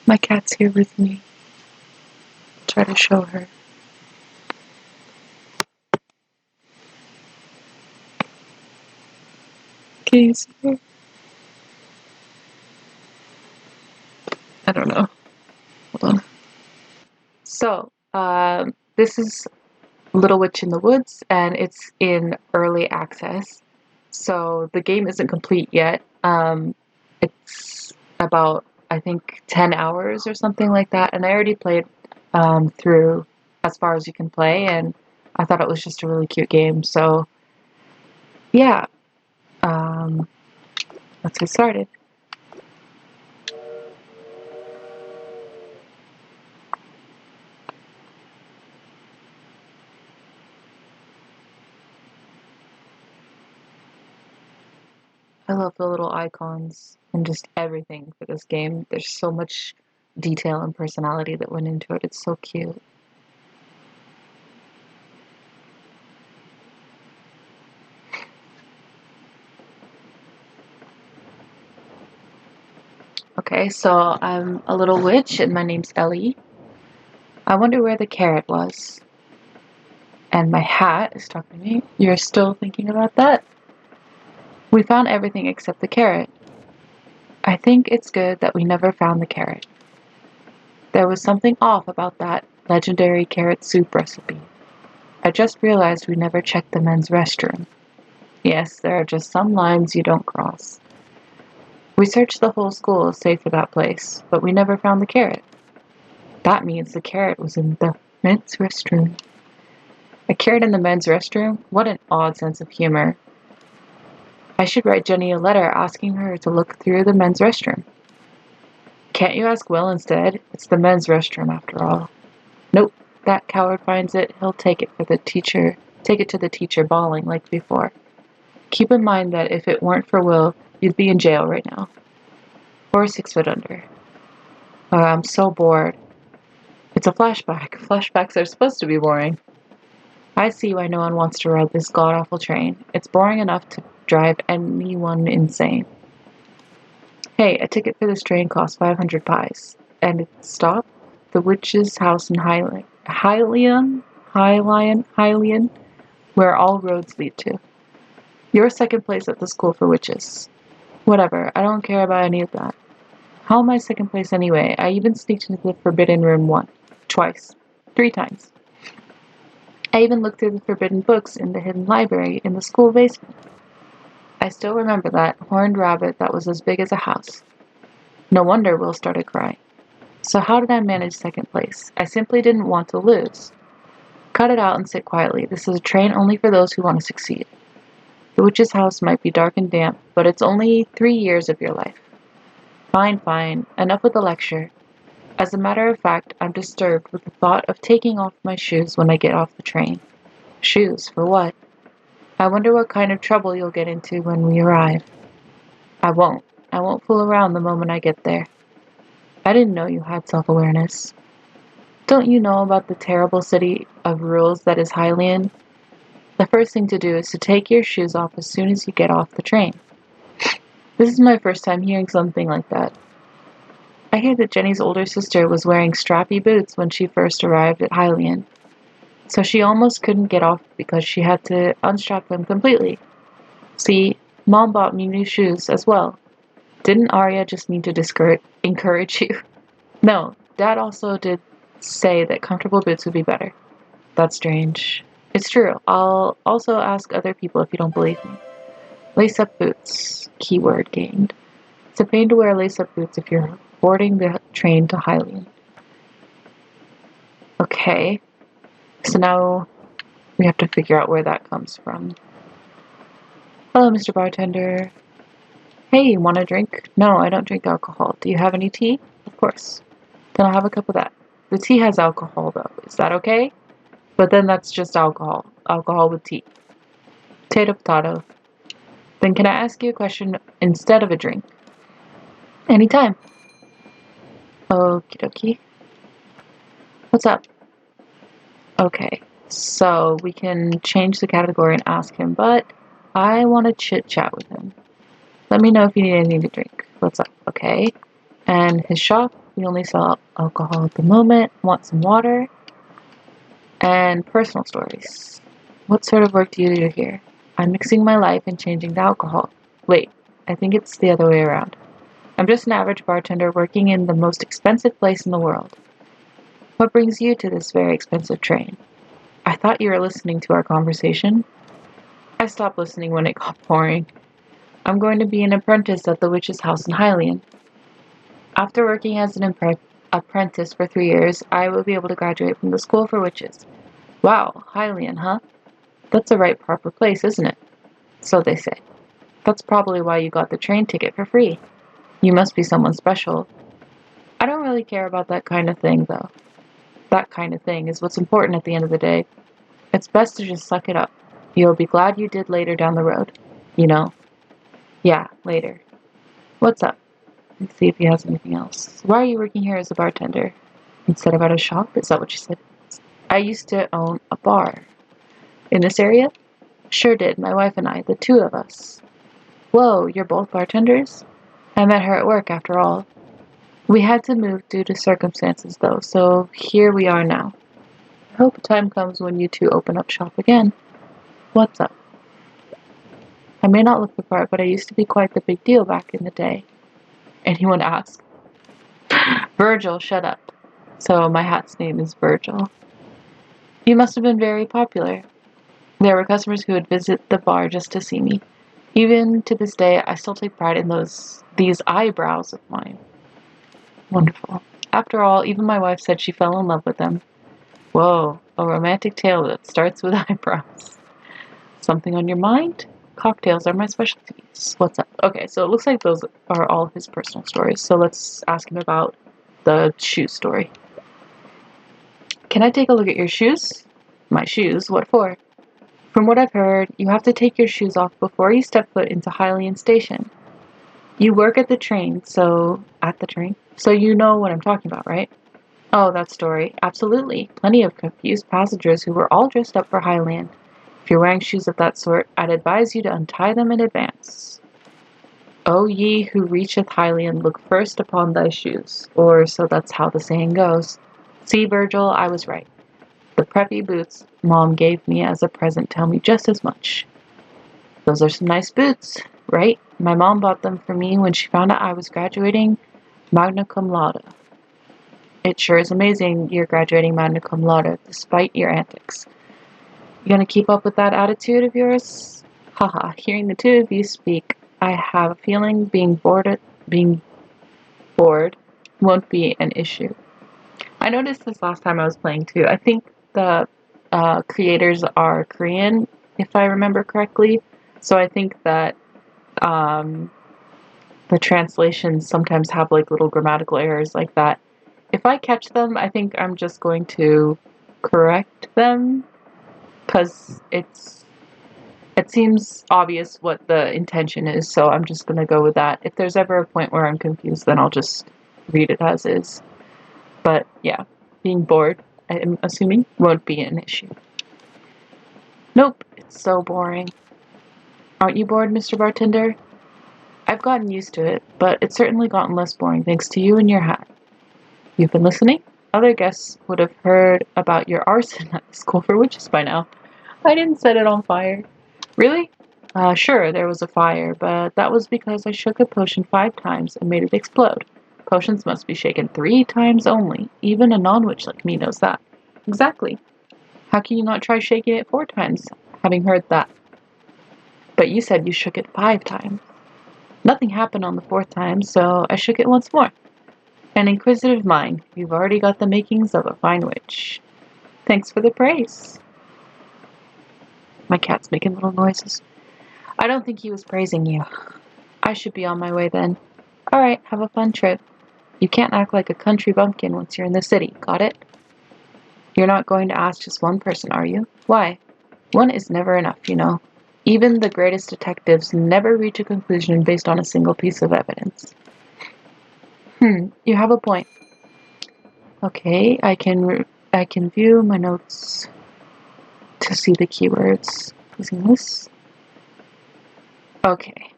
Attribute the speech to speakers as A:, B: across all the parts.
A: My cat's here with me. Try to show her. Can you see her? I don't know. Hold on. So, this is Little Witch in the Woods, and it's in early access. So the game isn't complete yet. It's about, I think, 10 hours or something like that, and I already played through as far as you can play, and I thought it was just a really cute game. So, yeah, let's get started. I love the little icons and just everything for this game. There's so much detail and personality that went into it. It's so cute. Okay, so I'm a little witch and my name's Ellie. I wonder where the carrot was. And my hat is talking to me. You're still thinking about that? We found everything except the carrot. I think it's good that we never found the carrot. There was something off about that legendary carrot soup recipe. I just realized we never checked the men's restroom. Yes, there are just some lines you don't cross. We searched the whole school save for that place, but we never found the carrot. That means the carrot was in the men's restroom. A carrot in the men's restroom? What an odd sense of humor. I should write Jenny a letter asking her to look through the men's restroom. Can't you ask Will instead? It's the men's restroom after all. Nope, that coward finds it, he'll take it to the teacher bawling like before. Keep in mind that if it weren't for Will, you'd be in jail right now. Or 6 foot under. I'm so bored. It's a flashback. Flashbacks are supposed to be boring. I see why no one wants to ride this god-awful train. It's boring enough to drive anyone insane. Hey, a ticket for this train costs 500 pies. And its stop? The witch's house in Hylian, where all roads lead to. You're second place at the school for witches. Whatever, I don't care about any of that. How am I second place anyway? I even sneaked into the forbidden room twice, 3 times. I even looked through the forbidden books in the hidden library in the school basement. I still remember that horned rabbit that was as big as a house. No wonder Will started crying. So how did I manage second place? I simply didn't want to lose. Cut it out and sit quietly. This is a train only for those who want to succeed. The witch's house might be dark and damp, but it's only 3 years of your life. Fine, fine. Enough with the lecture. As a matter of fact, I'm disturbed with the thought of taking off my shoes when I get off the train. Shoes? For what? I wonder what kind of trouble you'll get into when we arrive. I won't. I won't fool around the moment I get there. I didn't know you had self-awareness. Don't you know about the terrible city of rules that is Hylian? The first thing to do is to take your shoes off as soon as you get off the train. This is my first time hearing something like that. I hear that Jenny's older sister was wearing strappy boots when she first arrived at Hylian, so she almost couldn't get off because she had to unstrap them completely. See, Mom bought me new shoes as well. Didn't Arya just mean to encourage you? No, Dad also did say that comfortable boots would be better. That's strange. It's true. I'll also ask other people if you don't believe me. Lace-up boots. Keyword gained. It's a pain to wear lace-up boots if you're boarding the train to Hylian. Okay. So now we have to figure out where that comes from. Hello, Mr. Bartender. Hey, want a drink? No, I don't drink alcohol. Do you have any tea? Of course. Then I'll have a cup of that. The tea has alcohol, though. Is that okay? But then that's just alcohol. Alcohol with tea. Potato, potato. Then can I ask you a question instead of a drink? Anytime. Okie dokie. What's up? Okay, so we can change the category and ask him, but I want to chit-chat with him. Let me know if you need anything to drink. What's up? Okay. And his shop? We only sell alcohol at the moment. Want some water? And personal stories. What sort of work do you do here? I'm mixing my life and changing to alcohol. Wait, I think it's the other way around. I'm just an average bartender working in the most expensive place in the world. What brings you to this very expensive train? I thought you were listening to our conversation. I stopped listening when it got boring. I'm going to be an apprentice at the witch's house in Hylian. After working as an apprentice for 3 years, I will be able to graduate from the school for witches. Wow, Hylian, huh? That's a right proper place, isn't it? So they say. That's probably why you got the train ticket for free. You must be someone special. I don't really care about that kind of thing, though. That kind of thing is what's important at the end of the day. It's best to just suck it up. You'll be glad you did later down the road. You know? Yeah, later. What's up? Let's see if he has anything else. Why are you working here as a bartender? Instead of at a shop? Is that what you said? I used to own a bar. In this area? Sure did, my wife and I, the two of us. Whoa, you're both bartenders? I met her at work, after all. We had to move due to circumstances, though, so here we are now. I hope a time comes when you two open up shop again. What's up? I may not look the part, but I used to be quite the big deal back in the day. Anyone ask? Virgil, shut up. So my hat's name is Virgil. You must have been very popular. There were customers who would visit the bar just to see me. Even to this day, I still take pride in these eyebrows of mine. Wonderful. After all, even my wife said she fell in love with them. Whoa, a romantic tale that starts with eyebrows. Something on your mind? Cocktails are my specialties. What's up? Okay, so it looks like those are all his personal stories. So let's ask him about the shoe story. Can I take a look at your shoes? My shoes? What for? From what I've heard, you have to take your shoes off before you step foot into Hylian Station. You work at the train, so you know what I'm talking about, right? Oh, that story. Absolutely. Plenty of confused passengers who were all dressed up for Hylian. If you're wearing shoes of that sort, I'd advise you to untie them in advance. O ye who reacheth Hylian, look first upon thy shoes. Or so that's how the saying goes. See, Virgil, I was right. The preppy boots Mom gave me as a present tell me just as much. Those are some nice boots, right? My mom bought them for me when she found out I was graduating magna cum laude. It sure is amazing you're graduating magna cum laude, despite your antics. You gonna keep up with that attitude of yours? Haha, hearing the two of you speak, I have a feeling being bored won't be an issue. I noticed this last time I was playing too. I think the creators are Korean, if I remember correctly. So I think that the translations sometimes have like little grammatical errors like that. If I catch them, I think I'm just going to correct them because it seems obvious what the intention is, so I'm just going to go with that. If there's ever a point where I'm confused, then I'll just read it as is. But yeah, being bored, I'm assuming, won't be an issue. Nope, it's so boring. Aren't you bored, Mr. Bartender? I've gotten used to it, but it's certainly gotten less boring thanks to you and your hat. You've been listening? Other guests would have heard about your arson at the school for witches by now. I didn't set it on fire. Really? Sure, there was a fire, but that was because I shook a potion 5 times and made it explode. Potions must be shaken 3 times only. Even a non-witch like me knows that. Exactly. How can you not try shaking it 4 times, having heard that? But you said you shook it 5 times. Nothing happened on the 4th time, so I shook it once more. An inquisitive mind. You've already got the makings of a fine witch. Thanks for the praise. My cat's making little noises. I don't think he was praising you. I should be on my way then. Alright, have a fun trip. You can't act like a country bumpkin once you're in the city, got it? You're not going to ask just one person, are you? Why? One is never enough, you know. Even the greatest detectives never reach a conclusion based on a single piece of evidence. You have a point. Okay, I can view my notes to see the keywords. Using this. Okay.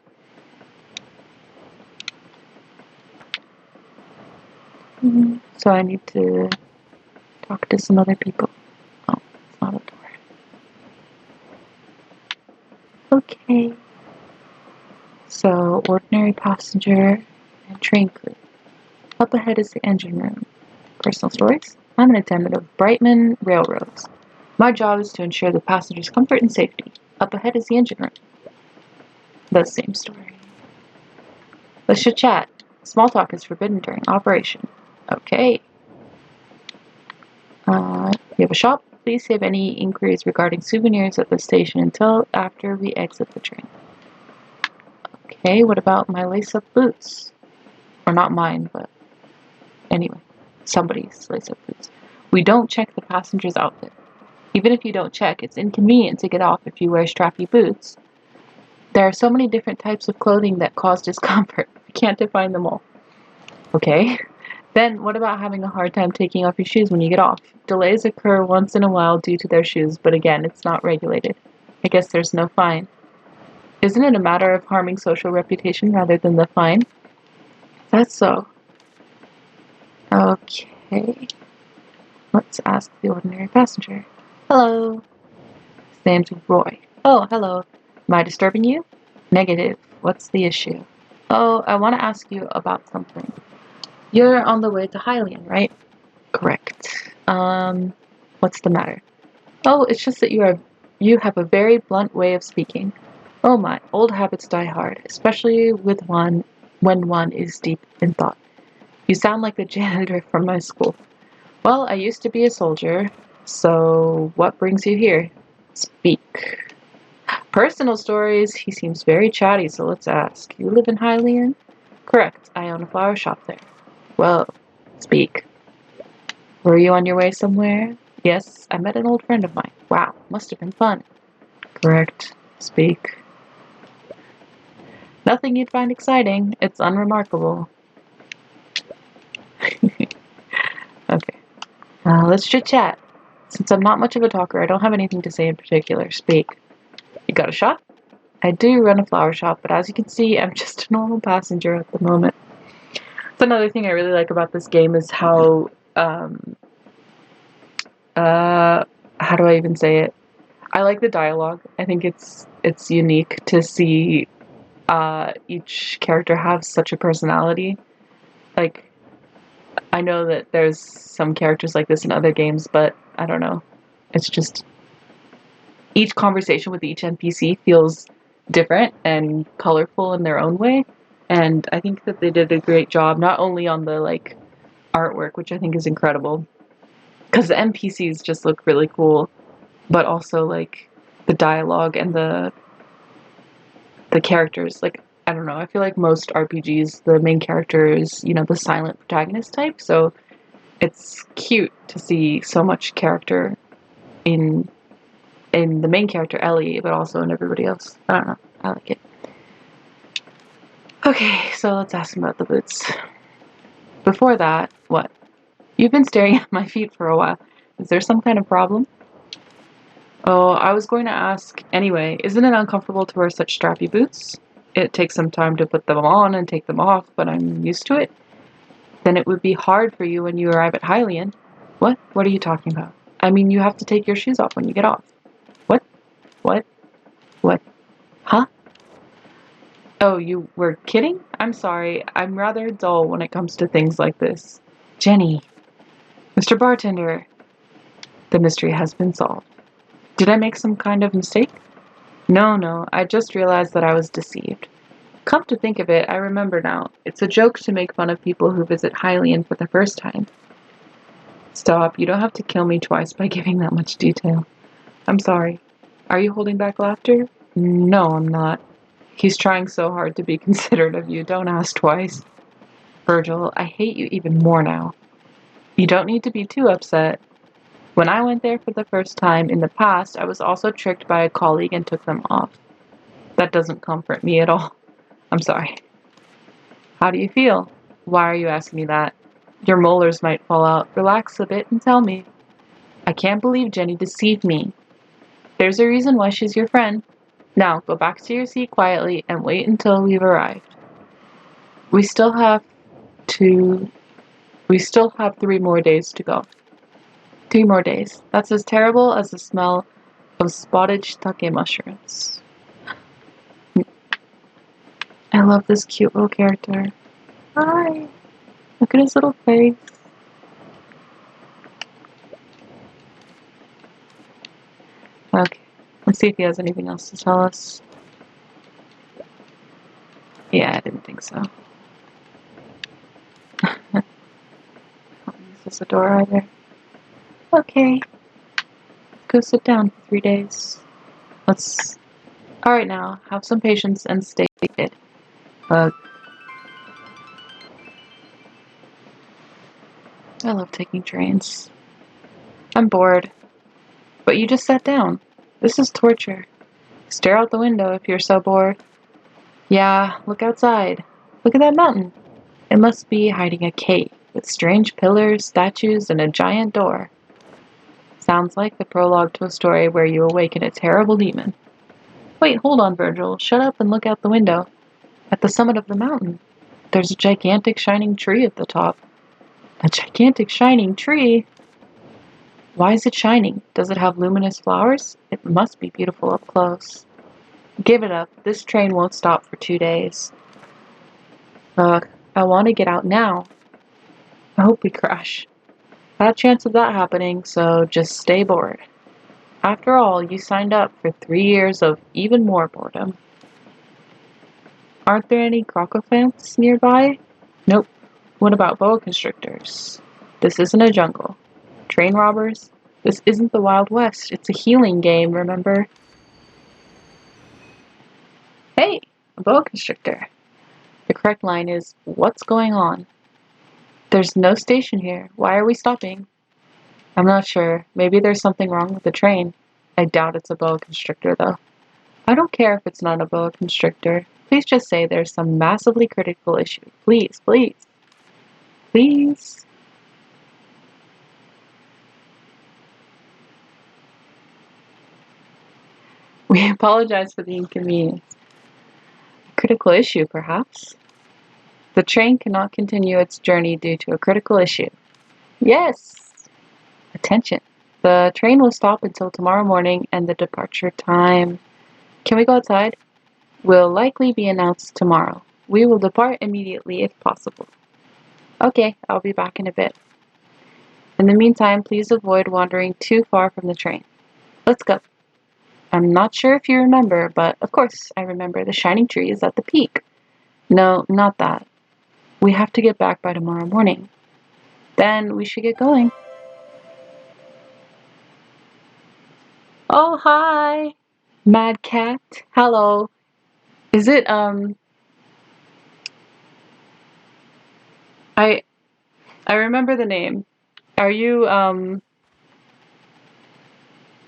A: So I need to talk to some other people. Oh, it's not a door. Okay. So, ordinary passenger and train crew. Up ahead is the engine room. Personal stories. I'm an attendant of Brightman Railroads. My job is to ensure the passengers' comfort and safety. Up ahead is the engine room. The same story. Let's chit-chat. Small talk is forbidden during operation. Okay. We have a shop. Please save any inquiries regarding souvenirs at the station until after we exit the train. Okay, what about my lace-up boots? Or not mine, but anyway, somebody's lace-up boots. We don't check the passenger's outfit. Even if you don't check, it's inconvenient to get off if you wear strappy boots. There are so many different types of clothing that cause discomfort. We can't define them all. Okay. Then what about having a hard time taking off your shoes when you get off? Delays occur once in a while due to their shoes, but again, it's not regulated. I guess there's no fine. Isn't it a matter of harming social reputation rather than the fine? That's so. Okay. Let's ask the ordinary passenger. Hello. His name's Roy. Oh, hello. Am I disturbing you? Negative. What's the issue? Oh, I want to ask you about something. You're on the way to Hylian, right? Correct. What's the matter? Oh, it's just that you have a very blunt way of speaking. Oh my, old habits die hard, especially when one is deep in thought. You sound like the janitor from my school. Well, I used to be a soldier, so what brings you here? Speak. Personal stories. He seems very chatty, so let's ask. You live in Hylian? Correct. I own a flower shop there. Well, speak. Were you on your way somewhere? Yes, I met an old friend of mine. Wow, must have been fun. Correct. Speak. Nothing you'd find exciting. It's unremarkable. Okay. Let's chit-chat. Since I'm not much of a talker, I don't have anything to say in particular. Speak. You got a shop? I do run a flower shop, but as you can see, I'm just a normal passenger at the moment. That's another thing I really like about this game is how, how do I even say it? I like the dialogue. I think it's unique to see each character have such a personality. Like, I know that there's some characters like this in other games, but I don't know. It's just each conversation with each NPC feels different and colorful in their own way. And I think that they did a great job, not only on the like artwork, which I think is incredible, because the NPCs just look really cool, but also like the dialogue and the characters. Like, I don't know, I feel like most RPGs, the main character is, you know, the silent protagonist type, so it's cute to see so much character in the main character, Ellie, but also in everybody else. I don't know, I like it. Okay, so let's ask him about the boots. Before that, what? You've been staring at my feet for a while. Is there some kind of problem? Oh, I was going to ask anyway, isn't it uncomfortable to wear such strappy boots? It takes some time to put them on and take them off, but I'm used to it. Then it would be hard for you when you arrive at Hylian. What? What are you talking about? I mean, you have to take your shoes off when you get off. What? What? What? Huh? Oh, you were kidding? I'm sorry. I'm rather dull when it comes to things like this. Jenny. Mr. Bartender. The mystery has been solved. Did I make some kind of mistake? No, I just realized that I was deceived. Come to think of it, I remember now. It's a joke to make fun of people who visit Hylian for the first time. Stop, you don't have to kill me twice by giving that much detail. I'm sorry. Are you holding back laughter? No, I'm not. He's trying so hard to be considerate of you, don't ask twice. Virgil, I hate you even more now. You don't need to be too upset. When I went there for the first time in the past, I was also tricked by a colleague and took them off. That doesn't comfort me at all. I'm sorry. How do you feel? Why are you asking me that? Your molars might fall out. Relax a bit and tell me. I can't believe Jenny deceived me. There's a reason why she's your friend. Now, go back to your seat quietly and wait until we've arrived. We still have to... We still have 3 more days to go. 3 more days. That's as terrible as the smell of spotted shiitake mushrooms. I love this cute little character. Hi! Look at his little face. Okay, let's see if he has anything else to tell us. Yeah, I didn't think so. Don't use this as a door either. Okay. Go sit down for 3 days. Alright now, have some patience and stay seated. I love taking trains. I'm bored. But you just sat down. This is torture. Stare out the window if you're so bored. Yeah, look outside. Look at that mountain. It must be hiding a cave with strange pillars, statues, and a giant door. Sounds like the prologue to a story where you awaken a terrible demon. Wait, hold on, Virgil. Shut up and look out the window. At the summit of the mountain, there's a gigantic shining tree at the top. A gigantic shining tree? Why is it shining? Does it have luminous flowers? It must be beautiful up close. Give it up. This train won't stop for 2 days. Ugh, I want to get out now. I hope we crash. Bad chance of that happening, so just stay bored. After all, you signed up for 3 years of even more boredom. Aren't there any crocodilians nearby? Nope. What about boa constrictors? This isn't a jungle. Train robbers? This isn't the Wild West. It's a healing game, remember? Hey, a boa constrictor. The correct line is, what's going on? There's no station here. Why are we stopping? I'm not sure. Maybe there's something wrong with the train. I doubt it's a boa constrictor, though. I don't care if it's not a boa constrictor. Please just say there's some massively critical issue. Please, please. Please. We apologize for the inconvenience. A critical issue, perhaps? The train cannot continue its journey due to a critical issue. Yes! Attention. The train will stop until tomorrow morning and the departure time. Can we go outside? Will likely be announced tomorrow. We will depart immediately if possible. Okay, I'll be back in a bit. In the meantime, please avoid wandering too far from the train. Let's go. I'm not sure if you remember, but of course I remember the shining tree is at the peak. No, not that. We have to get back by tomorrow morning. Then we should get going. Oh, hi! Mad Cat. Hello. Is it, I remember the name. Are you,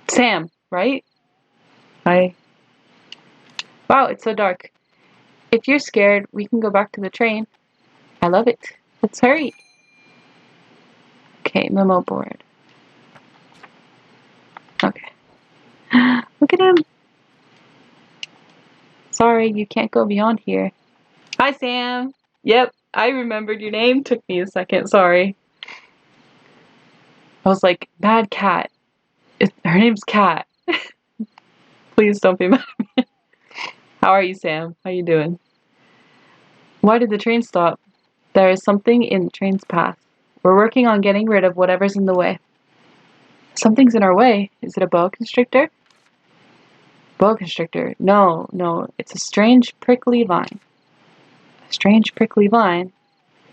A: Sam, right? Wow, it's so dark. If you're scared, we can go back to the train. I love it. Let's hurry. Okay, memo board. Okay. Look at him. Sorry, you can't go beyond here. Hi, Sam. Yep, I remembered your name. Took me a second. Sorry. I was like, Bad Cat. Her name's Cat. Please don't be mad at me. How are you, Sam? How you doing? Why did the train stop? There is something in the train's path. We're working on getting rid of whatever's in the way. Something's in our way. Is it a boa constrictor? Boa constrictor? No, it's a strange prickly vine. A strange prickly vine?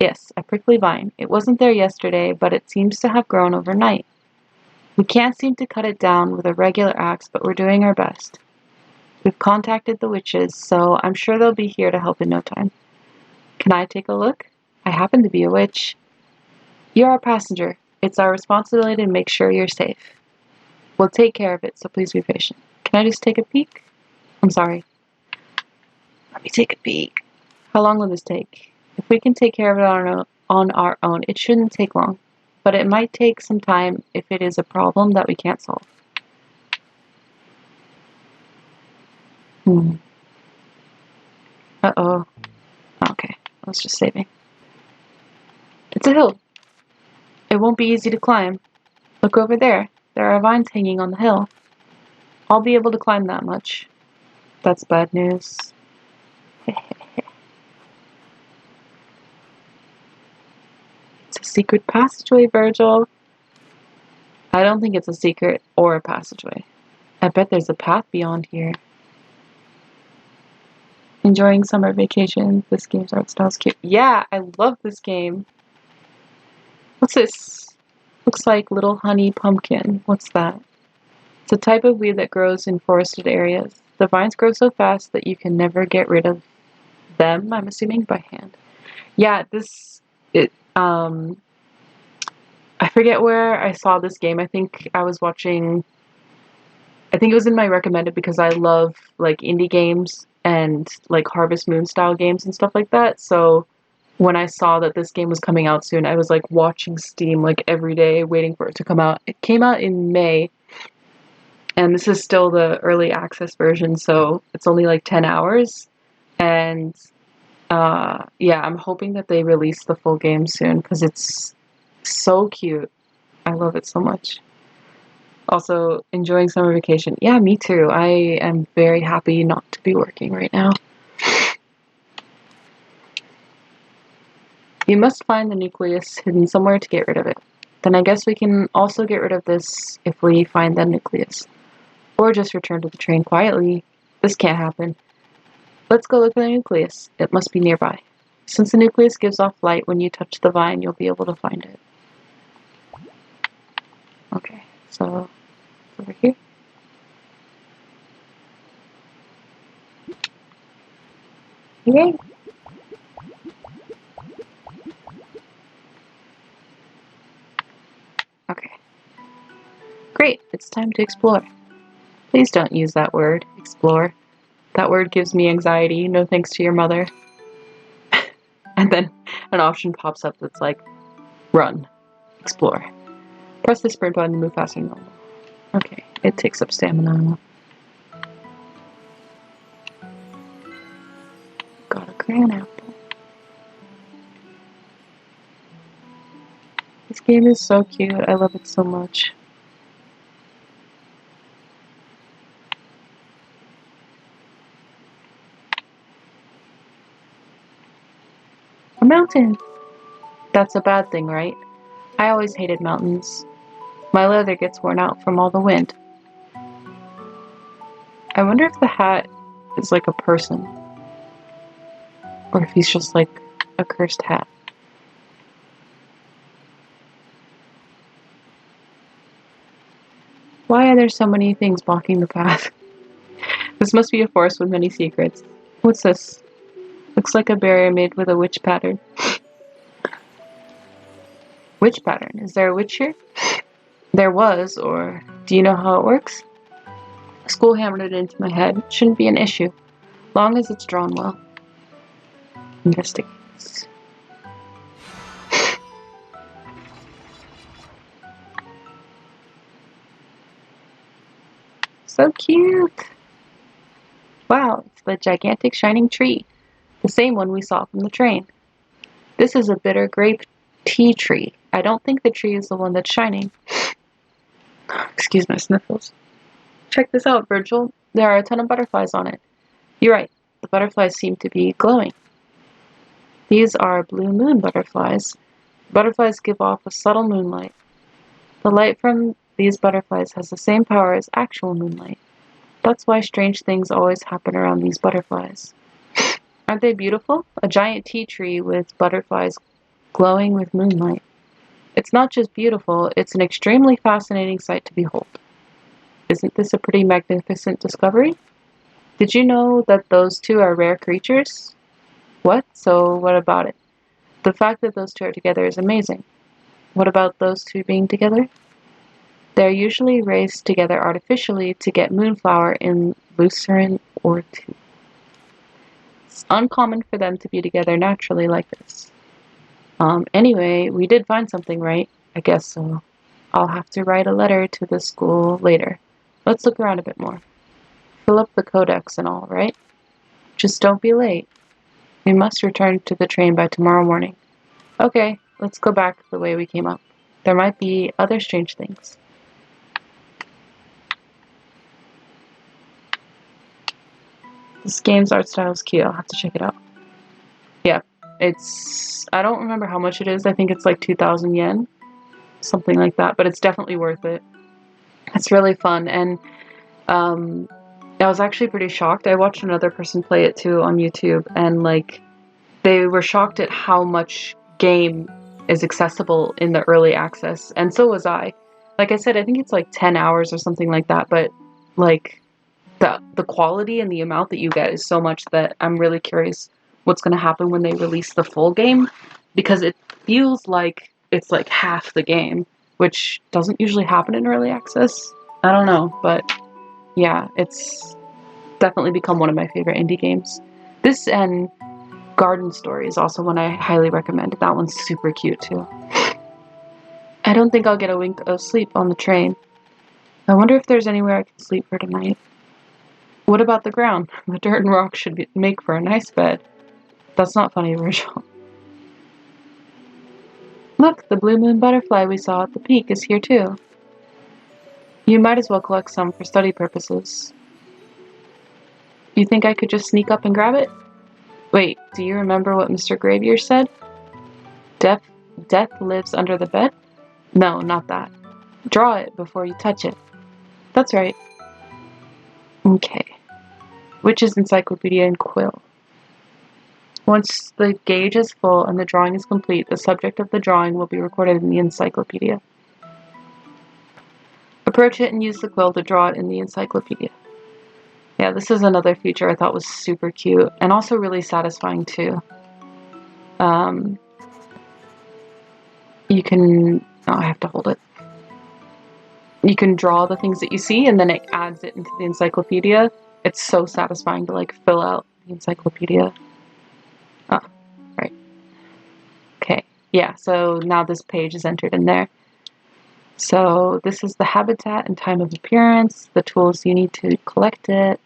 A: Yes, a prickly vine. It wasn't there yesterday, but it seems to have grown overnight. We can't seem to cut it down with a regular axe, but we're doing our best. We've contacted the witches, so I'm sure they'll be here to help in no time. Can I take a look? I happen to be a witch. You're our passenger. It's our responsibility to make sure you're safe. We'll take care of it, so please be patient. Can I just take a peek? I'm sorry. Let me take a peek. How long will this take? If we can take care of it on our own, it shouldn't take long. But it might take some time if it is a problem that we can't solve. Uh-oh. Okay, I was just saving. It's a hill. It won't be easy to climb. Look over there. There are vines hanging on the hill. I'll be able to climb that much. That's bad news. It's a secret passageway, Virgil. I don't think it's a secret or a passageway. I bet there's a path beyond here. Enjoying summer vacation. This game's art style's cute. Yeah, I love this game. What's this? Looks like little honey pumpkin. What's that? It's a type of weed that grows in forested areas. The vines grow so fast that you can never get rid of them, I'm assuming, by hand. Yeah, I forget where I saw this game. I think it was in my recommended because I love like indie games and like Harvest Moon style games and stuff like that. So when I saw that this game was coming out soon, I was like watching Steam like every day waiting for it to come out. It came out in May, and this is still the early access version, so it's only like 10 hours. And yeah, I'm hoping that they release the full game soon because it's so cute. I love it so much. Also, enjoying summer vacation. Yeah, me too. I am very happy not to be working right now. You must find the nucleus hidden somewhere to get rid of it. Then I guess we can also get rid of this if we find the nucleus. Or just return to the train quietly. This can't happen. Let's go look for the nucleus. It must be nearby. Since the nucleus gives off light when you touch the vine, you'll be able to find it. Okay, so it's over here. Yay! Okay. Great, it's time to explore. Please don't use that word, explore. That word gives me anxiety, no thanks to your mother. And then an option pops up that's like, run, explore. Press the sprint button to move faster than normal. Okay, it takes up stamina. Got a crayon apple. This game is so cute, I love it so much. A mountain! That's a bad thing, right? I always hated mountains. My leather gets worn out from all the wind. I wonder if the hat is like a person. Or if he's just like a cursed hat. Why are there so many things blocking the path? This must be a forest with many secrets. What's this? Looks like a barrier made with a witch pattern. Witch pattern? Is there a witch here? There was, or do you know how it works? School hammered it into my head. Shouldn't be an issue. Long as it's drawn well. Investigates. So cute! Wow, it's the gigantic shining tree. The same one we saw from the train. This is a bitter grape tea tree. I don't think the tree is the one that's shining. Excuse my sniffles. Check this out, Virgil. There are a ton of butterflies on it. You're right. The butterflies seem to be glowing. These are blue moon butterflies. Butterflies give off a subtle moonlight. The light from these butterflies has the same power as actual moonlight. That's why strange things always happen around these butterflies. Aren't they beautiful? A giant tea tree with butterflies glowing with moonlight. It's not just beautiful, it's an extremely fascinating sight to behold. Isn't this a pretty magnificent discovery? Did you know that those two are rare creatures? What? So what about it? The fact that those two are together is amazing. What about those two being together? They're usually raised together artificially to get moonflower in lucerne or two. It's uncommon for them to be together naturally like this. Anyway, we did find something, right? I guess so. I'll have to write a letter to the school later. Let's look around a bit more. Fill up the codex and all, right? Just don't be late. We must return to the train by tomorrow morning. Okay, let's go back the way we came up. There might be other strange things. This game's art style is cute. I'll have to check it out. Yeah, I don't remember how much it is. I think it's like 2,000 yen, something like that, but it's definitely worth it. It's really fun, and I was actually pretty shocked. I watched another person play it too on YouTube, and like they were shocked at how much game is accessible in the early access, and so was I. Like I said, I think it's like 10 hours or something like that, but like the quality and the amount that you get is so much that I'm really curious what's going to happen when they release the full game, because it feels like it's like half the game, which doesn't usually happen in early access. I don't know, but yeah, it's definitely become one of my favorite indie games. This and Garden Story is also one I highly recommend. That one's super cute too. I don't think I'll get a wink of sleep on the train. I wonder if there's anywhere I can sleep for tonight. What about the ground? The dirt and rock should make for a nice bed. That's not funny, Virgil. Look, the blue moon butterfly we saw at the peak is here too. You might as well collect some for study purposes. You think I could just sneak up and grab it? Wait, do you remember what Mr. Gravier said? Death lives under the bed? No, not that. Draw it before you touch it. That's right. Okay. Witch's Encyclopedia and Quill. Once the gauge is full and the drawing is complete, the subject of the drawing will be recorded in the encyclopedia. Approach it and use the quill to draw it in the encyclopedia. Yeah, this is another feature I thought was super cute and also really satisfying too. You can... Oh, I have to hold it. You can draw the things that you see and then it adds it into the encyclopedia. It's so satisfying to like fill out the encyclopedia. Oh, right. Okay, yeah, so now this page is entered in there. So this is the habitat and time of appearance, the tools you need to collect it,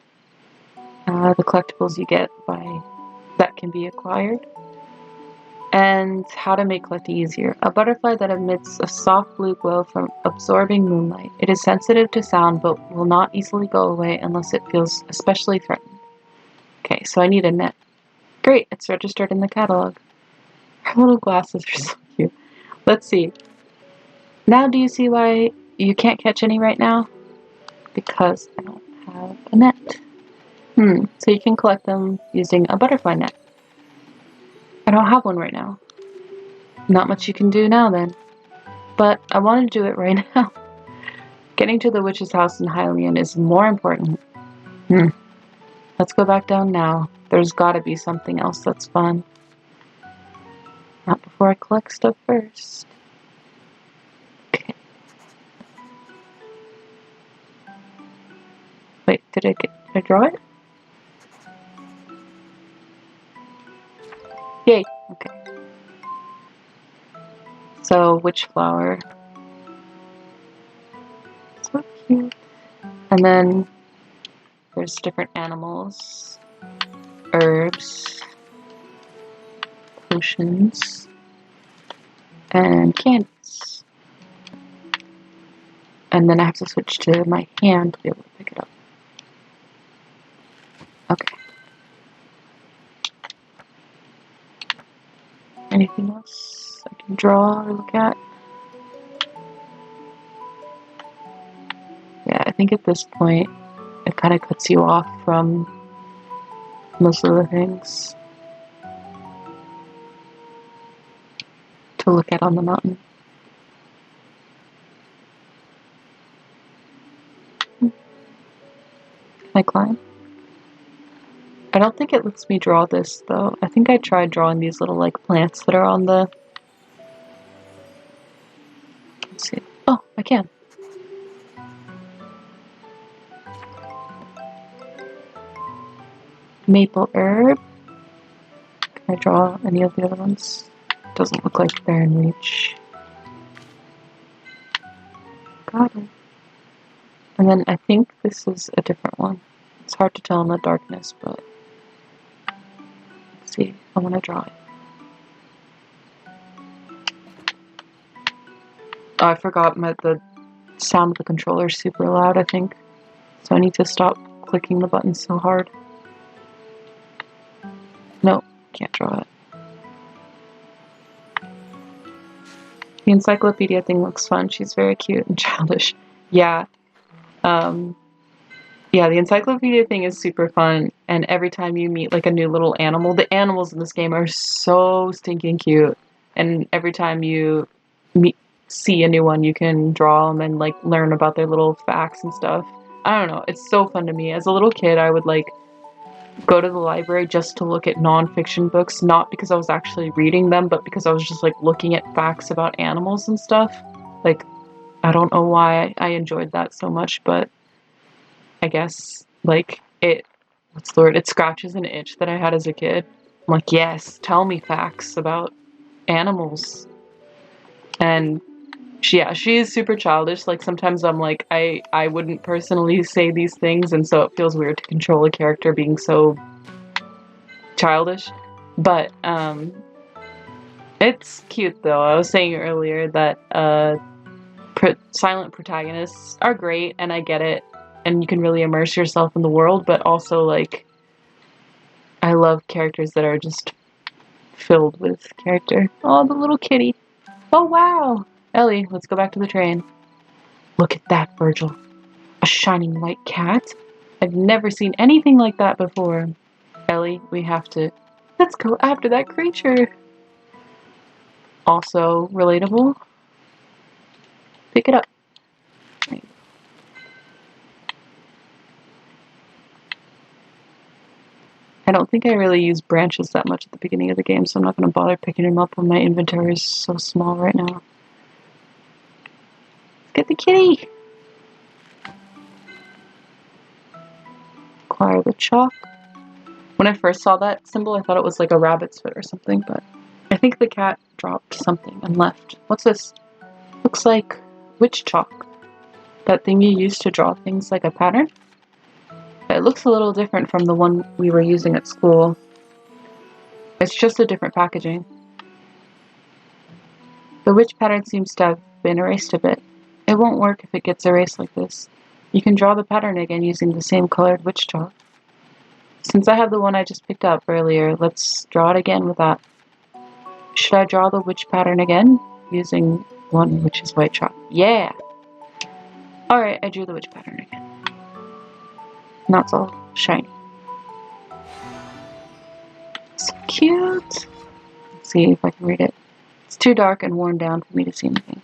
A: the collectibles you get that can be acquired, and how to make collecting easier. A butterfly that emits a soft blue glow from absorbing moonlight. It is sensitive to sound but will not easily go away unless it feels especially threatened. Okay, so I need a net. Great, it's registered in the catalog. Her little glasses are so cute. Let's see. Now do you see why you can't catch any right now? Because I don't have a net. So you can collect them using a butterfly net. I don't have one right now. Not much you can do now then. But I want to do it right now. Getting to the witch's house in Hylian is more important. Let's go back down now. There's gotta be something else that's fun. Not before I collect stuff first. Okay. Wait, did I draw it? Yay, okay. So, witch flower. So cute. And then there's different animals, herbs, potions, and candies. And then I have to switch to my hand to be able to pick it up. Okay. Anything else I can draw or look at? Yeah, I think at this point it kind of cuts you off from most of the things to look at on the mountain. Can I climb? I don't think it lets me draw this though. I think I tried drawing these little like plants that are on the... Let's see. Oh, I can. Maple herb. Can I draw any of the other ones? Doesn't look like they're in reach. Got it. And then I think this is a different one. It's hard to tell in the darkness, but let's see. I want to draw it. Oh, I forgot the sound of the controller is super loud, I think. So I need to stop clicking the buttons so hard. No, can't draw it. The encyclopedia thing looks fun. She's very cute and childish. Yeah. Yeah, the encyclopedia thing is super fun, and every time you meet like a new little animal, the animals in this game are so stinking cute. And every time you see a new one, you can draw them and like learn about their little facts and stuff. I don't know, it's so fun to me. As a little kid, I would like go to the library just to look at nonfiction books, not because I was actually reading them, but because I was just like looking at facts about animals and stuff. Like, I don't know why I enjoyed that so much, but I guess like what's the word? It scratches an itch that I had as a kid. I'm like, yes, tell me facts about animals. And she is super childish. Like sometimes I'm like, I wouldn't personally say these things, and so it feels weird to control a character being so childish. But it's cute though. I was saying earlier that silent protagonists are great, and I get it, and you can really immerse yourself in the world, but also like I love characters that are just filled with character. Oh, the little kitty. Oh wow. Ellie, let's go back to the train. Look at that, Virgil. A shining white cat? I've never seen anything like that before. Ellie, we have to... Let's go after that creature. Also relatable. Pick it up. I don't think I really use branches that much at the beginning of the game, so I'm not going to bother picking them up when my inventory is so small right now. Let's get the kitty! Acquire the chalk. When I first saw that symbol, I thought it was like a rabbit's foot or something, but I think the cat dropped something and left. What's this? Looks like witch chalk. That thing you use to draw things like a pattern? It looks a little different from the one we were using at school. It's just a different packaging. The witch pattern seems to have been erased a bit. It won't work if it gets erased like this. You can draw the pattern again using the same colored witch chalk. Since I have the one I just picked up earlier, let's draw it again with that. Should I draw the witch pattern again? Using one which is white chalk. Yeah! Alright, I drew the witch pattern again. Now it's all shiny. So cute! Let's see if I can read it. It's too dark and worn down for me to see anything.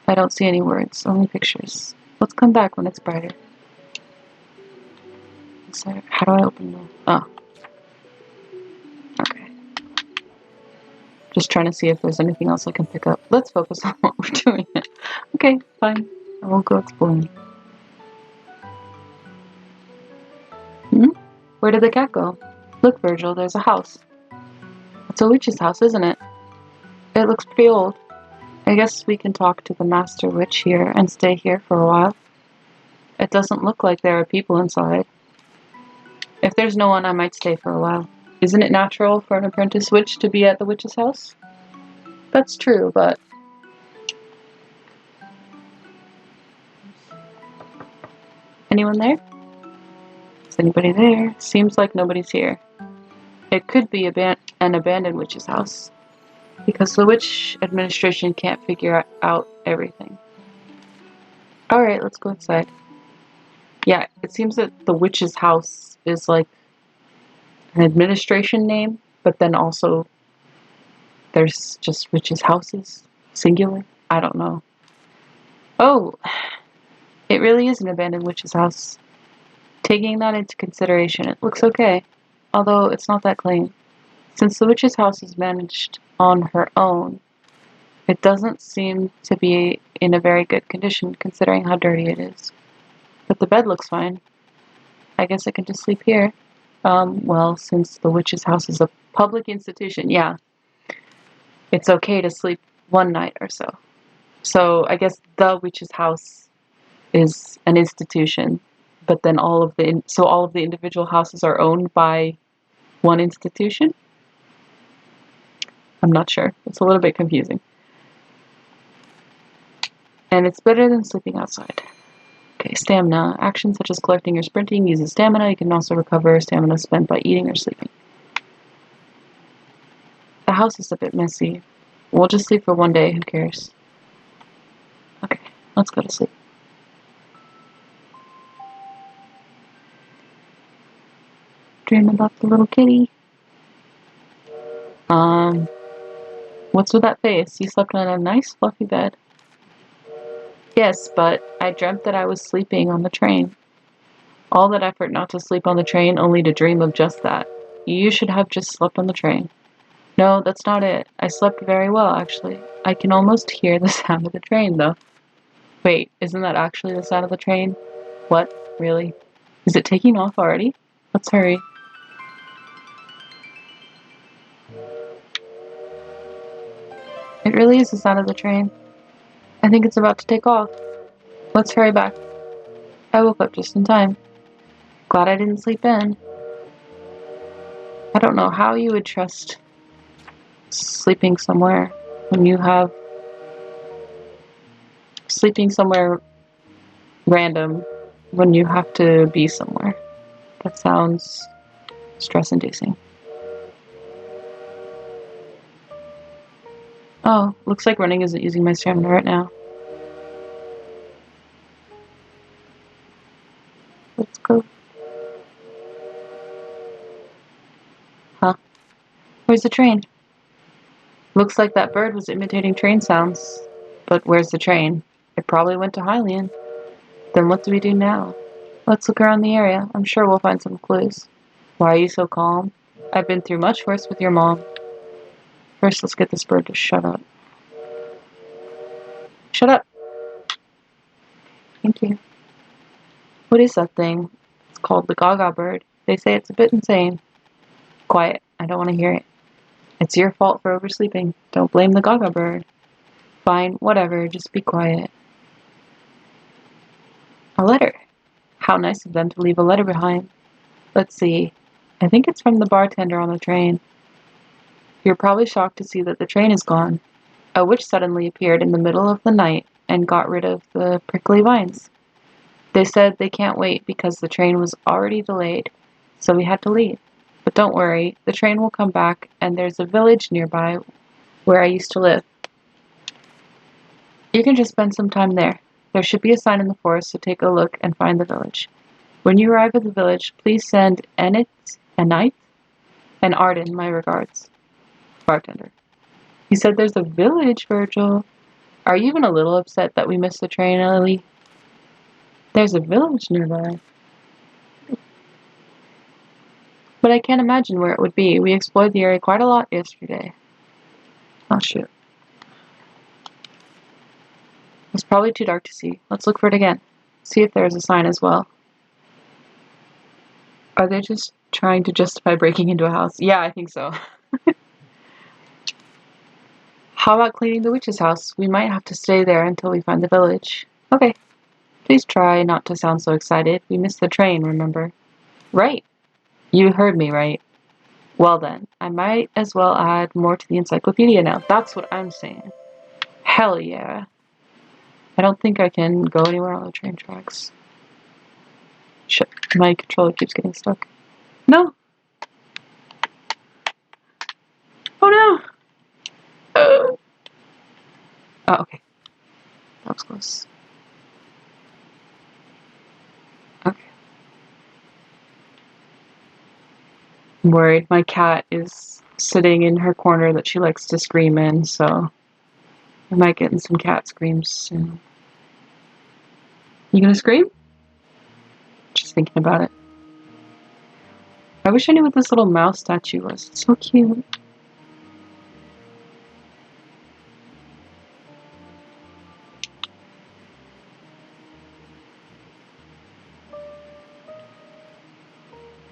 A: I don't see any words, only pictures. Let's come back when it's brighter. So, how do I open the... Oh. Okay. Just trying to see if there's anything else I can pick up. Let's focus on what we're doing. Okay, fine. I will go exploring. Where did the cat go? Look, Virgil, there's a house. It's a witch's house, isn't it? It looks pretty old. I guess we can talk to the master witch here and stay here for a while. It doesn't look like there are people inside. If there's no one, I might stay for a while. Isn't it natural for an apprentice witch to be at the witch's house? That's true, but... Anyone there? Is anybody there? Seems like nobody's here. It could be an abandoned witch's house, because the witch administration can't figure out everything. Alright, let's go inside. Yeah, it seems that the witch's house is like an administration name, but then also there's just witches' houses, singular. I don't know. Oh, it really is an abandoned witch's house. Taking that into consideration, it looks okay, although it's not that clean. Since the witch's house is managed on her own, it doesn't seem to be in a very good condition considering how dirty it is. But the bed looks fine. I guess I can just sleep here. Well, since the witch's house is a public institution, yeah, it's okay to sleep one night or so. So I guess the witch's house is an institution, but then all of the individual houses are owned by one institution? I'm not sure. It's a little bit confusing. And it's better than sleeping outside. Okay, stamina. Actions such as collecting or sprinting uses stamina. You can also recover stamina spent by eating or sleeping. The house is a bit messy. We'll just sleep for one day, who cares? Okay, let's go to sleep. Dream about the little kitty. What's with that face? You slept on a nice fluffy bed. Yes, but I dreamt that I was sleeping on the train. All that effort not to sleep on the train, only to dream of just that. You should have just slept on the train. No, that's not it. I slept very well, actually. I can almost hear the sound of the train, though. Wait, isn't that actually the sound of the train? What? Really? Is it taking off already? Let's hurry. It really is the sound of the train. I think it's about to take off. Let's hurry back. I woke up just in time. Glad I didn't sleep in. I don't know how you would trust sleeping somewhere when you have sleeping somewhere random when you have to be somewhere. That sounds stress-inducing. Oh, looks like running isn't using my stamina right now. Let's go. Huh? Where's the train? Looks like that bird was imitating train sounds. But where's the train? It probably went to Hylian. Then what do we do now? Let's look around the area. I'm sure we'll find some clues. Why are you so calm? I've been through much worse with your mom. First, let's get this bird to shut up. Shut up! Thank you. What is that thing? It's called the Gaga bird. They say it's a bit insane. Quiet. I don't want to hear it. It's your fault for oversleeping. Don't blame the Gaga bird. Fine, whatever. Just be quiet. A letter. How nice of them to leave a letter behind. Let's see. I think it's from the bartender on the train. You're probably shocked to see that the train is gone. A witch suddenly appeared in the middle of the night and got rid of the prickly vines. They said they can't wait because the train was already delayed, so we had to leave. But don't worry, the train will come back and there's a village nearby where I used to live. You can just spend some time there. There should be a sign in the forest, so take a look and find the village. When you arrive at the village, please send Enid, and Arden my regards. Bartender. You said there's a village, Virgil. Are you even a little upset that we missed the train, Ellie? There's a village nearby. But I can't imagine where it would be. We explored the area quite a lot yesterday. Oh, shoot. It's probably too dark to see. Let's look for it again. See if there's a sign as well. Are they just trying to justify breaking into a house? Yeah, I think so. How about cleaning the witch's house? We might have to stay there until we find the village. Okay. Please try not to sound so excited. We missed the train, remember? Right. You heard me, right? Well then, I might as well add more to the encyclopedia now. That's what I'm saying. Hell yeah. I don't think I can go anywhere on the train tracks. Shit, my controller keeps getting stuck. No! Oh no! Oh, okay. That was close. Okay. I'm worried. My cat is sitting in her corner that she likes to scream in, so I might get in some cat screams soon. You gonna scream? Just thinking about it. I wish I knew what this little mouse statue was. It's so cute.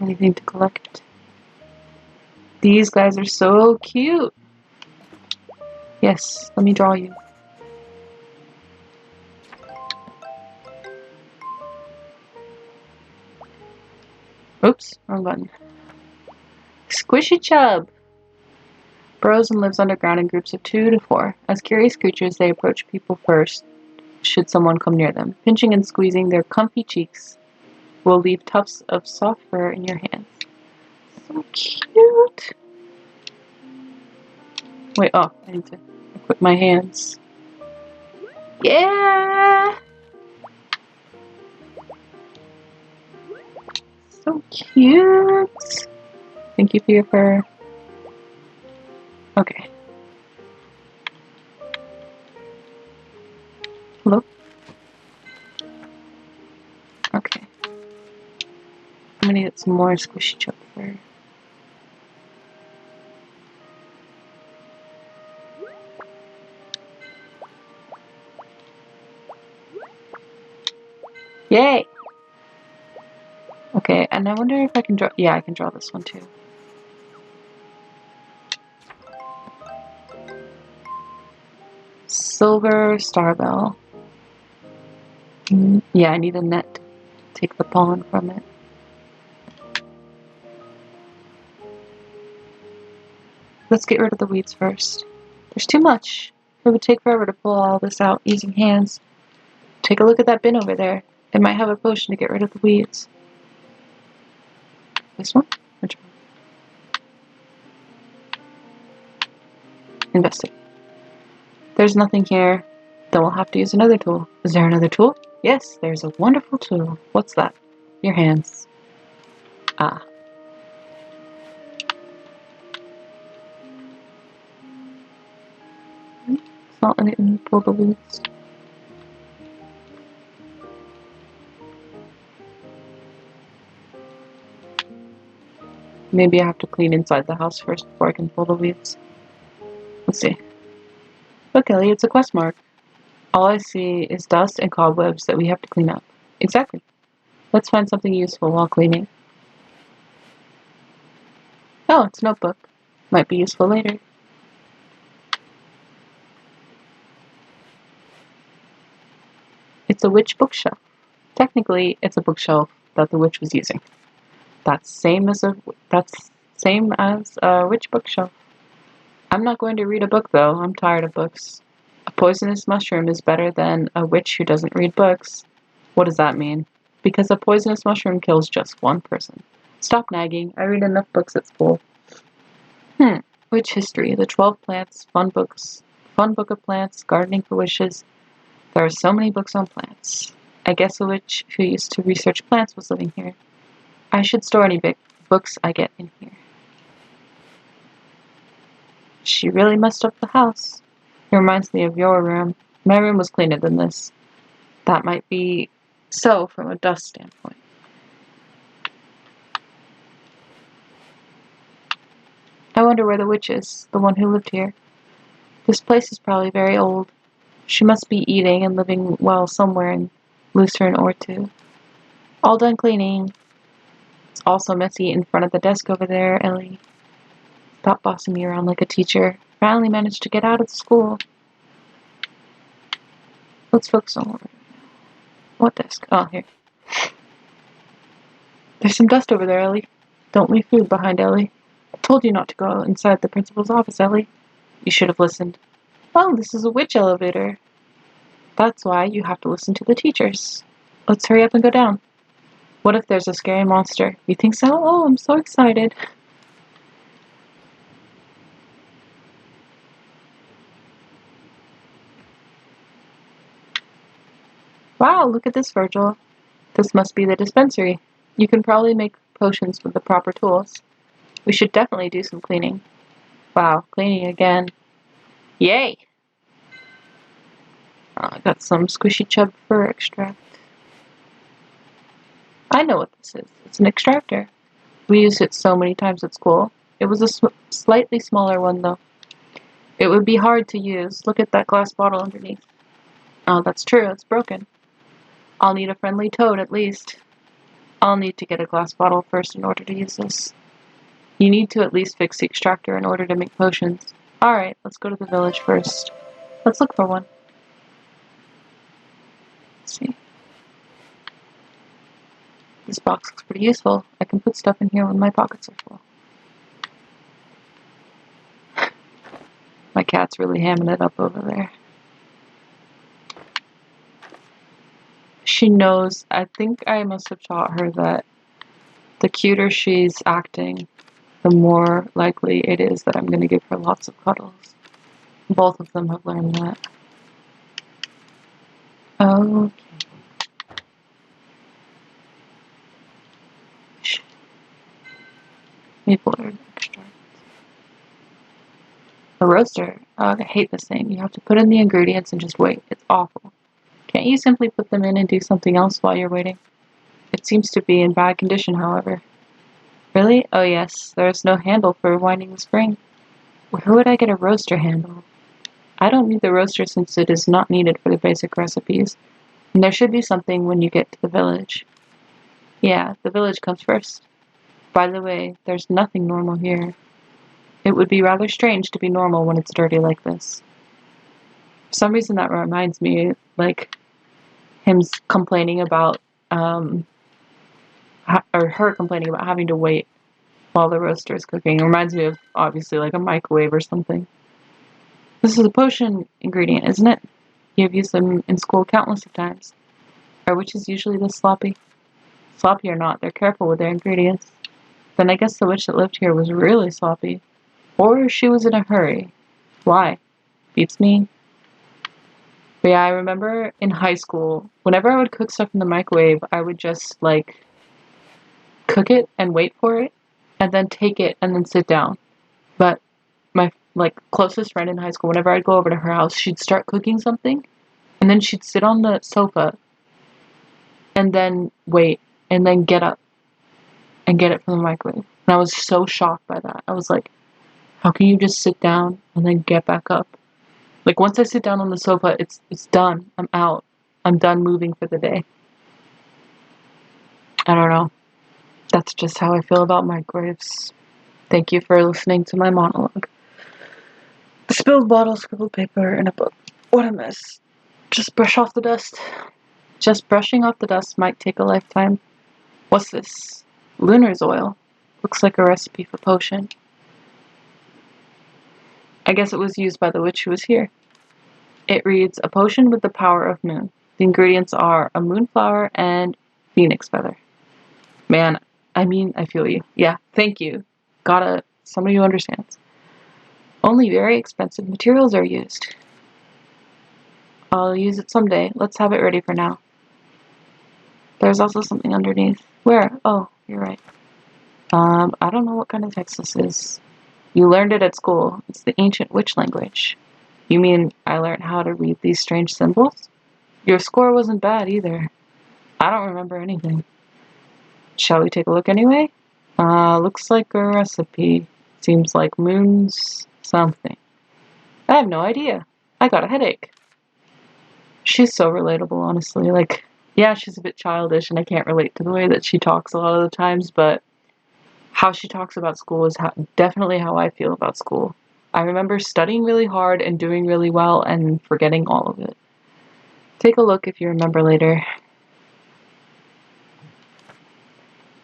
A: Anything to collect? These guys are so cute. Yes, let me draw you. Oops, wrong button. Squishy Chub burrows and lives underground in groups of 2 to 4. As curious creatures, they approach people first, should someone come near them. Pinching and squeezing their comfy cheeks will leave tufts of soft fur in your hands. So cute! Wait, oh, I need to equip my hands. Yeah! So cute! Thank you for your fur. Okay. Hello? Okay. I'm gonna get some more squishy chub fur. Yay! Okay, and I wonder if I can draw. Yeah, I can draw this one too. Silver Starbell. Yeah, I need a net to take the pollen from it. Let's get rid of the weeds first. There's too much. It would take forever to pull all this out using hands. Take a look at that bin over there. It might have a potion to get rid of the weeds. This one? Which one? Investigate. There's nothing here. Then we'll have to use another tool. Is there another tool? Yes, there's a wonderful tool. What's that? Your hands. Ah. It's not letting me pull the weeds. Maybe I have to clean inside the house first before I can pull the weeds. Let's see. Look, Ellie, it's a quest mark. All I see is dust and cobwebs that we have to clean up. Exactly. Let's find something useful while cleaning. Oh, it's a notebook. Might be useful later. It's a witch bookshelf. Technically, it's a bookshelf that the witch was using. That's same as a witch bookshelf. I'm not going to read a book though. I'm tired of books. A poisonous mushroom is better than a witch who doesn't read books. What does that mean? Because a poisonous mushroom kills just one person. Stop nagging. I read enough books at school. Witch history. The 12 plants. Fun books. Fun book of plants. Gardening for wishes. There are so many books on plants. I guess a witch who used to research plants was living here. I should store any big books I get in here. She really messed up the house. It reminds me of your room. My room was cleaner than this. That might be so from a dust standpoint. I wonder where the witch is, the one who lived here. This place is probably very old. She must be eating and living well somewhere in Lucerne or two. All done cleaning. It's also messy in front of the desk over there, Ellie. Stop bossing me around like a teacher. Finally managed to get out of the school. Let's focus on what desk? Oh, here. There's some dust over there, Ellie. Don't leave food behind, Ellie. I told you not to go inside the principal's office, Ellie. You should have listened. Oh, this is a witch elevator. That's why you have to listen to the teachers. Let's hurry up and go down. What if there's a scary monster? You think so? Oh, I'm so excited. Wow, look at this, Virgil. This must be the dispensary. You can probably make potions with the proper tools. We should definitely do some cleaning. Wow, cleaning again. Yay! I got some squishy chub fur extract. I know what this is. It's an extractor. We used it so many times at school. It was a slightly smaller one, though. It would be hard to use. Look at that glass bottle underneath. Oh, that's true. It's broken. I'll need a friendly toad, at least. I'll need to get a glass bottle first in order to use this. You need to at least fix the extractor in order to make potions. Alright, let's go to the village first. Let's look for one. Let's see. This box looks pretty useful. I can put stuff in here when my pockets are full. My cat's really hamming it up over there. She knows. I think I must have taught her that the cuter she's acting, the more likely it is that I'm going to give her lots of cuddles. Both of them have learned that. Okay. Maple herb extract. A roaster. Oh, I hate this thing. You have to put in the ingredients and just wait. It's awful. Can't you simply put them in and do something else while you're waiting? It seems to be in bad condition, however. Really? Oh yes, there is no handle for winding the spring. Where would I get a roaster handle? I don't need the roaster since it is not needed for the basic recipes. And there should be something when you get to the village. Yeah, the village comes first. By the way, there's nothing normal here. It would be rather strange to be normal when it's dirty like this. For some reason that reminds me, like, him complaining about, or her complaining about having to wait while the roaster is cooking. It reminds me of, obviously, like a microwave or something. This is a potion ingredient, isn't it? You've used them in school countless of times. Are witches usually this sloppy? Sloppy or not, they're careful with their ingredients. Then I guess the witch that lived here was really sloppy. Or she was in a hurry. Why? Beats me. But yeah, I remember in high school, whenever I would cook stuff in the microwave, I would just, like, cook it and wait for it, and then take it and then sit down. But my, like, closest friend in high school, whenever I'd go over to her house, she'd start cooking something, and then she'd sit on the sofa, and then wait, and then get up and get it from the microwave. And I was so shocked by that. I was like, how can you just sit down and then get back up? Like, once I sit down on the sofa, it's done. I'm out. I'm done moving for the day. I don't know. That's just how I feel about microwaves. Thank you for listening to my monologue. A spilled bottle, scribbled paper, and a book. What a mess. Just brush off the dust. Just brushing off the dust might take a lifetime. What's this? Lunar's oil. Looks like a recipe for potion. I guess it was used by the witch who was here. It reads, a potion with the power of moon. The ingredients are a moonflower and phoenix feather. Man, I mean, I feel you. Yeah, thank you. Somebody who understands. Only very expensive materials are used. I'll use it someday. Let's have it ready for now. There's also something underneath. Where? Oh, you're right. I don't know what kind of text this is. You learned it at school. It's the ancient witch language. You mean I learned how to read these strange symbols? Your score wasn't bad either. I don't remember anything. Shall we take a look anyway? Looks like a recipe. Seems like moon's something. I have no idea. I got a headache. She's so relatable, honestly. Like, yeah, she's a bit childish and I can't relate to the way that she talks a lot of the times, but how she talks about school is definitely how I feel about school. I remember studying really hard and doing really well and forgetting all of it. Take a look if you remember later.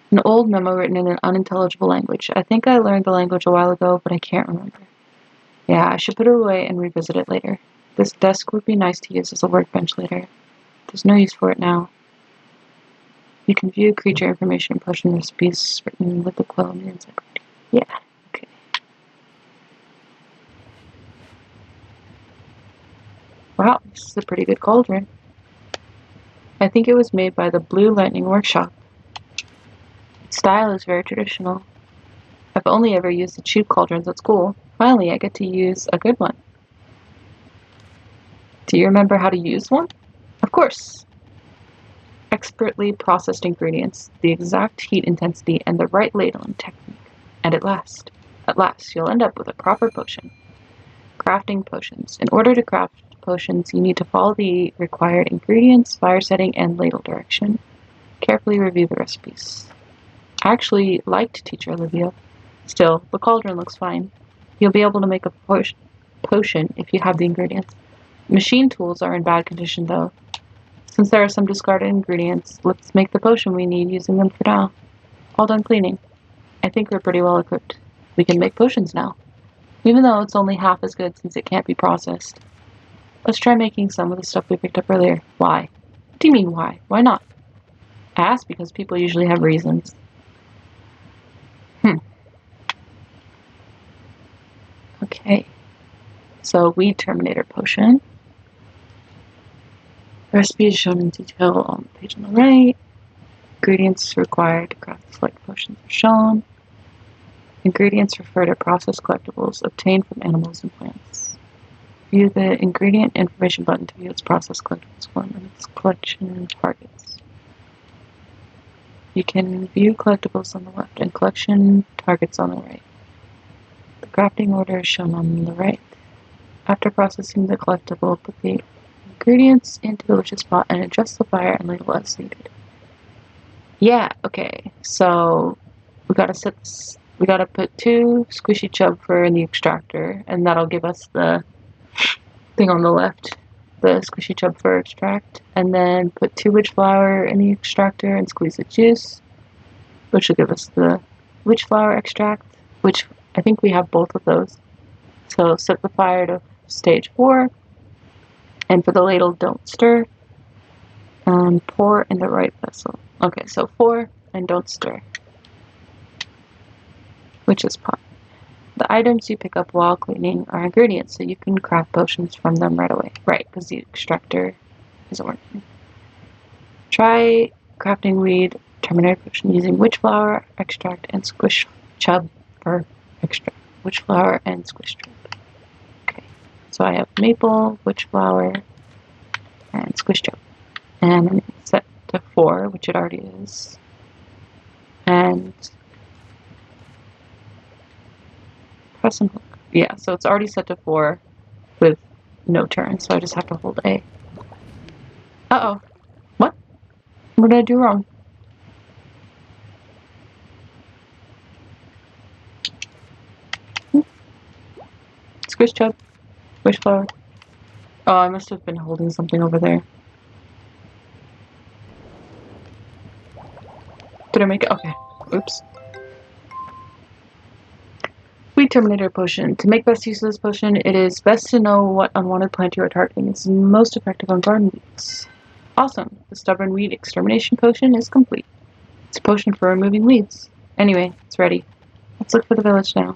A: An old memo written in an unintelligible language. I think I learned the language a while ago, but I can't remember. Yeah, I should put it away and revisit it later. This desk would be nice to use as a workbench later. There's no use for it now. You can view creature information and potion recipes written with the quill on the inside. Yeah, okay. Wow, this is a pretty good cauldron. I think it was made by the Blue Lightning Workshop. Its style is very traditional. I've only ever used the cheap cauldrons at school. Finally, I get to use a good one. Do you remember how to use one? Of course. Expertly processed ingredients, the exact heat intensity, and the right ladling technique. And at last, you'll end up with a proper potion. Crafting potions. In order to craft potions, you need to follow the required ingredients, fire setting, and ladle direction. Carefully review the recipes. I actually liked Teacher Olivia. Still, the cauldron looks fine. You'll be able to make a potion if you have the ingredients. Machine tools are in bad condition, though. Since there are some discarded ingredients, let's make the potion we need using them for now. All done cleaning. I think we're pretty well equipped. We can make potions now. Even though it's only half as good since it can't be processed. Let's try making some of the stuff we picked up earlier. Why? do you mean why? Why not? I ask because people usually have reasons. Okay. So, weed terminator potion. The recipe is shown in detail on the page on the right. Ingredients required to craft the select potions are shown. Ingredients refer to processed collectibles obtained from animals and plants. View the ingredient information button to view its processed collectibles form and its collection targets. You can view collectibles on the left and collection targets on the right. The crafting order is shown on the right. After processing the collectible, put the ingredients into the witch's pot and adjust the fire and label as needed. Yeah, okay. So we gotta put 2 squishy chub fur in the extractor, and that'll give us the thing on the left, the squishy chub fur extract, and then put 2 witch flower in the extractor and squeeze the juice, which will give us the witch flower extract, which I think we have both of those. So set the fire to stage 4, and for the ladle, don't stir, and pour in the right vessel. Okay, so 4, and don't stir. Witch's pot. The items you pick up while cleaning are ingredients, so you can craft potions from them right away. Right, because the extractor isn't working. Try crafting weed terminator potion using witch flower extract and squish chub for extract. Witch flower and squish chub. Okay, so I have maple, witch flower, and squish chub. And I'm set to 4, which it already is. And press and hook. Yeah, so it's already set to 4 with no turn, so I just have to hold A. Uh-oh. What? What did I do wrong? Squish chub. Squish flower. Oh, I must have been holding something over there. Did I make it? Okay. Oops. Weed Terminator Potion. To make best use of this potion, it is best to know what unwanted plant you are targeting. It's most effective on garden weeds. Awesome. The Stubborn Weed Extermination Potion is complete. It's a potion for removing weeds. Anyway, it's ready. Let's look for the village now.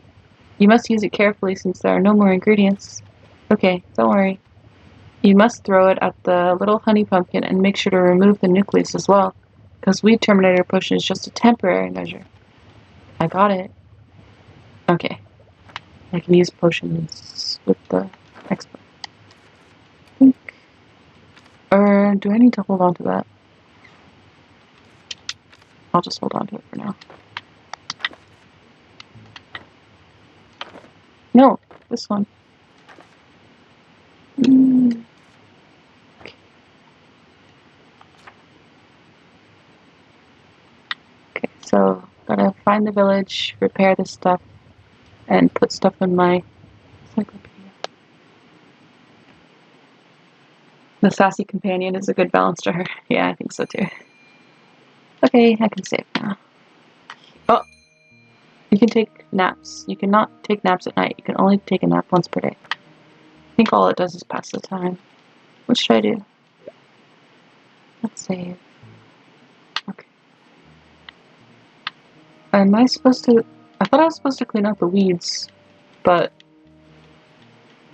A: You must use it carefully since there are no more ingredients. Okay, don't worry. You must throw it at the little honey pumpkin and make sure to remove the nucleus as well, because Weed Terminator Potion is just a temporary measure. I got it. Okay. I can use potions with the expert. I think. Or do I need to hold on to that? I'll just hold on to it for now. No, this one. Okay. Okay, so gotta find the village, repair this stuff, and put stuff in my encyclopedia. The sassy companion is a good balance to her. Yeah, I think so too. Okay, I can save now. Oh! You can take naps. You cannot take naps at night. You can only take a nap once per day. I think all it does is pass the time. What should I do? Let's save. Okay. Am I supposed to... I thought I was supposed to clean out the weeds, but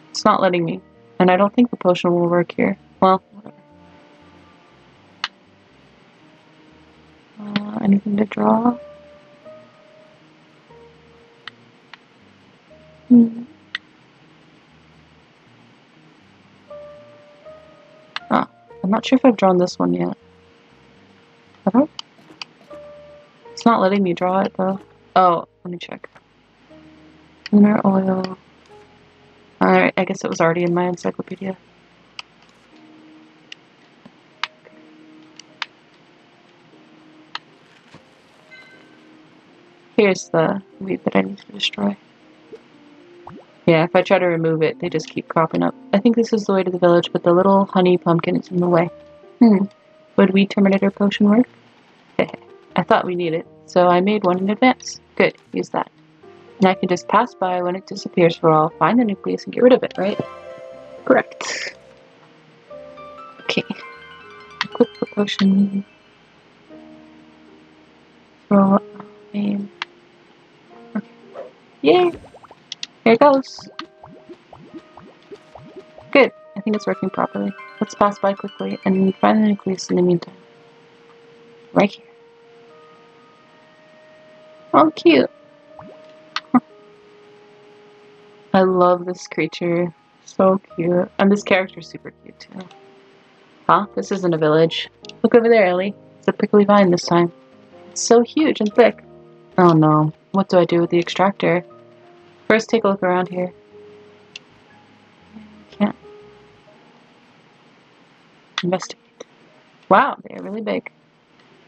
A: it's not letting me. And I don't think the potion will work here. Well, whatever. Anything to draw? Oh, I'm not sure if I've drawn this one yet. Have I? It's not letting me draw it though. Oh, let me check. Lunar oil. Alright, I guess it was already in my encyclopedia. Here's the weed that I need to destroy. Yeah, if I try to remove it, they just keep cropping up. I think this is the way to the village, but the little honey pumpkin is in the way. Would Weed Terminator Potion work? I thought we needed it, so I made one in advance. Good, use that. And I can just pass by when it disappears for all, find the nucleus and get rid of it, right? Correct. Okay. Equip the potion. Throw aim. Okay. Yay! Here it goes. Good. I think it's working properly. Let's pass by quickly and find the nucleus in the meantime. Right here. Oh, cute. I love this creature. So cute. And this character's super cute too. Huh? This isn't a village. Look over there, Ellie. It's a prickly vine this time. It's so huge and thick. Oh no. What do I do with the extractor? First, take a look around here. Can't. Investigate. Wow, they are really big.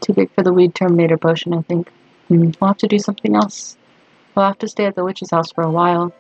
A: Too big for the weed terminator potion, I think. We'll have to do something else. We'll have to stay at the witch's house for a while.